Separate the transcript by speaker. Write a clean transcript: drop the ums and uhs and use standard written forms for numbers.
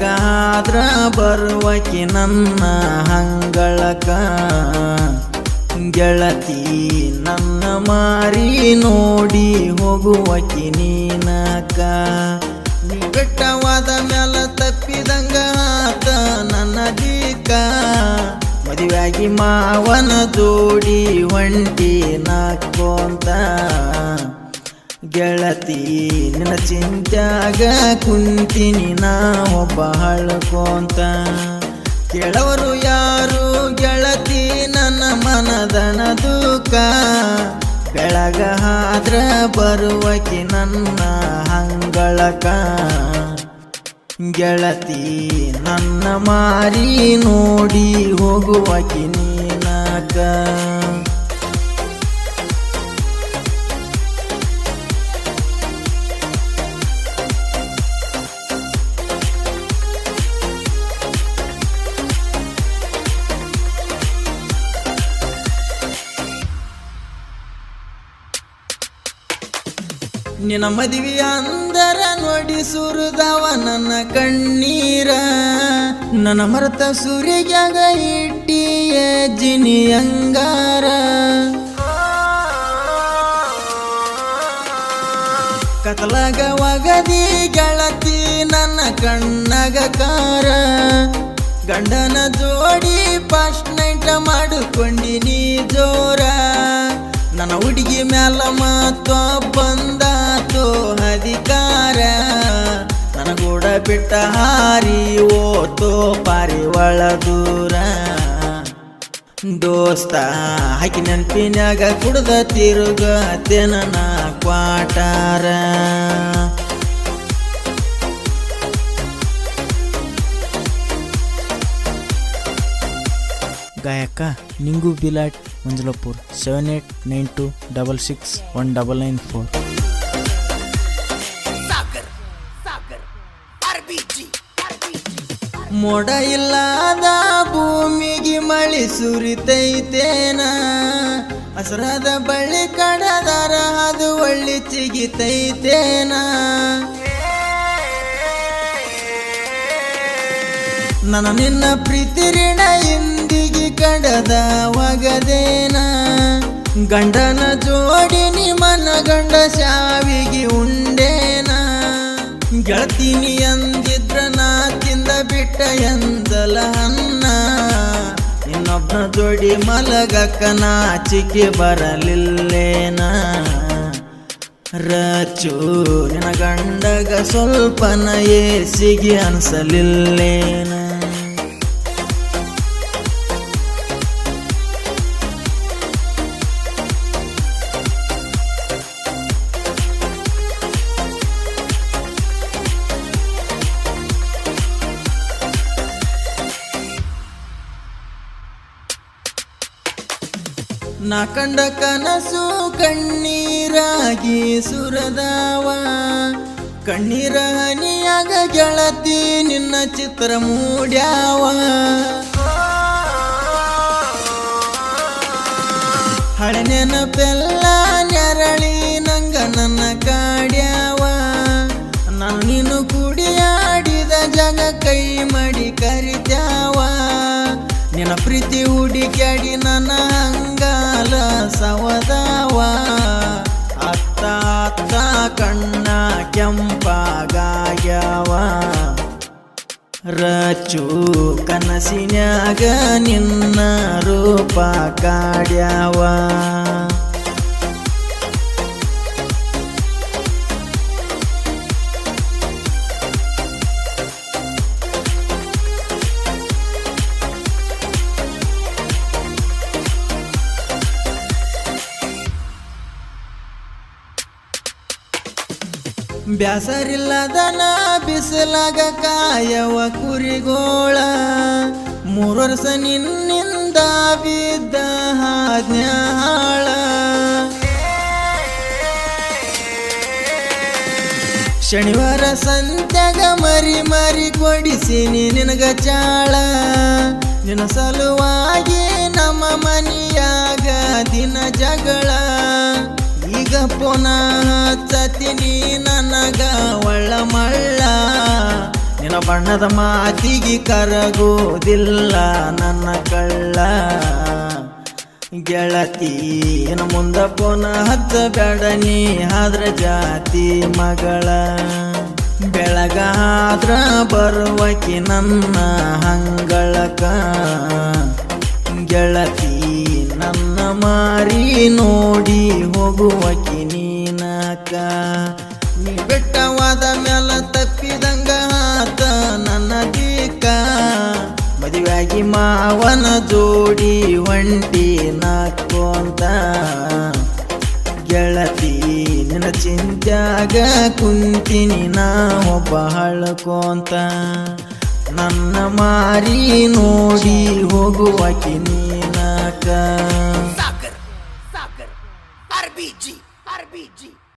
Speaker 1: ಕೆಳಗಾದ್ರ ಬರುವಕಿ ನನ್ನ ಹಂಗಳಕ ಗೆಳತಿ ನನ್ನ ಮಾರಿ ನೋಡಿ ಹೋಗುವಕಿ ನೀನಕ ನೀ ಬೆಟ್ಟವಾದ ಮ್ಯಾಲ ತಪ್ಪಿದಂಗ ಆತ ನನ್ನ ದೀಕ ಮದುವೆಯಾಗಿ ಮಾವನ ಜೋಡಿ ಒಂಟಿ ನಾಕೋಂತ ಗೆಳತಿ ನಿನ್ನ ಚಿಂತ್ಯಾಗ ಕುಂತಿನಿ ನಾ ಒಬ್ಬ ಹಳ್ಕೋಂತ ಕೇಳವರು ಯಾರು ಗೆಳತಿ ನನ್ನ ಮನದನ ದುಃಖ ಬೆಳಗ ಆದ್ರ ಬರುವಕಿ ನನ್ನ ಹಂಗಳಕ ಗೆಳತಿ ನನ್ನ ಮಾರಿ ನೋಡಿ ಹೋಗುವಕಿ ನೀನಕ ನಿನ್ನ ಮದುವೆ ಅಂದರ ನೋಡಿ ಸುರಿದವ ನನ್ನ ಕಣ್ಣೀರ ನನ್ನ ಮರೆತ ಸೂರ್ಯಾಗ ಇಟ್ಟಿಯ ಜಿನಿ ಅಂಗಾರ ಕತಲಾಗ ಒಗದಿ ಗೆಳತಿ ನನ್ನ ಕಣ್ಣಗ ಕಾರ ಗಂಡನ ಜೋಡಿ ಫಸ್ಟ್ ನೈಟ್ ಮಾಡಿಕೊಂಡಿನಿ ಜೋರ ನನ್ನ ಹುಡುಗಿ ಮ್ಯಾಲ ಮಾತು ಬಂದಾತು ಅಧಿಕಾರ ನನಗೂಡ ಬಿಟ್ಟ ಹಾರಿ ಓತೋ ಪಾರಿವಾಳ ದೂರ ದೋಸ್ತ ಹಾಕಿ ನೆನಪಿನ್ಯಾಗ ಕುಡ್ದ ತಿರುಗತೇನ ನಾ ಕ್ವಾಟಾರ ಗಾಯಕ ನಿಂಗು ಬಿಲಾಟ್ ಮಂಜುಲಾಪುರ್ 7892661994 ಮೋಡ ಇಲ್ಲದ ಭೂಮಿಗೆ ಮಳಿ ಸುರಿತೈತೇನ ಹಸರಾದ ಬಳ್ಳಿ ಕಡದಾರ ಅದು ಒಳ್ಳಿ ಚಿಗಿತೈತೇನ ನನ್ನ ನಿನ್ನ ಪ್ರೀತಿ ಋಣ ಇಂದಿಗೆ ಕಡದ ಒಗದೇನ ಗಂಡನ ಜೋಡಿ ನಿಮ್ಮನ ಗಂಡ ಶಾವಿಗೆ ಉಂಡೇನ ಗೆಳತೀನಿ ಅಂದಿದ್ರ ನಾ ತಿಂದ ಬಿಟ್ಟ ಎಂದಲ ಅನ್ನ ಇನ್ನೊಬ್ಬನ ಜೋಡಿ ಮಲಗಕ್ಕ ನಾಚಿಕೆ ಬರಲಿಲ್ಲೇನ ರಚು ನಿನ್ನ ಗಂಡಗ ಸ್ವಲ್ಪನ ಏಸಿಗೆ ಅನ್ಸಲಿಲ್ಲೇನ ನಾ ಕಂಡ ಕನಸು ಕಣ್ಣೀರಾಗಿ ಸುರದಾವ ಕಣ್ಣೀರ ಹನಿಯಾಗ ಗೆಳತಿ ನಿನ್ನ ಚಿತ್ರ ಮೂಡ್ಯಾವ ಹಳೆ ನೆನಪೆಲ್ಲ ನೆರಳಿ ನಂಗ ನನ್ನ ಕಾಡ್ಯಾವ ನಾನು ನೀನು ಕುಡಿಯಾಡಿದ ಜಗ ಕೈ ಮಾಡಿ ಕರಿತ್ಯಾವ ನಿನ್ನ ಪ್ರೀತಿ ಹುಡುಕ್ಯಾಡಿ ನನ್ನ ಹಂಗಾಲ ಸವದಾವ ಅತ್ತ ಅತ್ತ ಕಣ್ಣ ಕೆಂಪಾಗ್ಯಾವ ರಚು ಕನಸಿನ್ಯಾಗ ನಿನ್ನ ರೂಪ ಕಾಡ್ಯಾವ ಬ್ಯಾಸರಿಲ್ಲದನ ಬಿಸಿಲಾಗ ಕಾಯವ ಕುರಿಗೋಳ 3 ವರ್ಷ ನಿನ್ನಿಂದ ಬಿದ್ದ ಹಾದ್ನ್ಯಾಳ ಶನಿವಾರ ಸಂತ್ಯಾಗ ಮರಿ ಕೊಡಿಸಿನಿ ನಿನಗ ಚಾಳ ನಿನ್ನ ಸಲುವಾಗಿ ನಮ್ಮ ಮನೆಯಾಗ ದಿನ ಜಗಳ ಈಗ ಪುನಃ ಹಚ್ಚತೀನಿ ನನಗ ಒಳ್ಳ ಮಳ್ಳ ನಿನ್ನ ಬಣ್ಣದ ಮಾತಿಗೆ ಕರಗೋದಿಲ್ಲ ನನ್ನ ಕಳ್ಳ ಗೆಳತಿ ಇನ್ನು ಮುಂದ ಪೋನ ಹಚ್ಚಬೇಡ ನೀ ಆದ್ರ ಜಾತಿ ಮಗಳ ಬೆಳಗಾದ್ರ ಬರುವಕಿ ನನ್ನ ಹಂಗಳಕ ಗೆಳತಿ ನನ್ನ ಮಾರಿ ನೋಡಿ ಹೋಗುವಕಿ ನೀನಕ ನೀ ಬೆಟ್ಟವಾದ ಮ್ಯಾಲ ತಪ್ಪಿದಂಗ ಆತ ನನ್ನ ದೀಕ ಮದುವೆಯಾಗಿ ಮಾವನ ಜೋಡಿ ಒಂಟಿ ನಾಕೋಂತ ಗೆಳತಿ ನಿನ್ನ ಚಿಂತ್ಯಾಗ ಕುಂತಿನಿ ನಾ ಒಬ್ಬ ಹಳ್ಕೋಂತ ನನ್ನ ಮಾರಿ ನೋಡಿ ಹೋಗುವಕಿ ನೀನಕ
Speaker 2: सागर सागर आरबीजी आरबीजी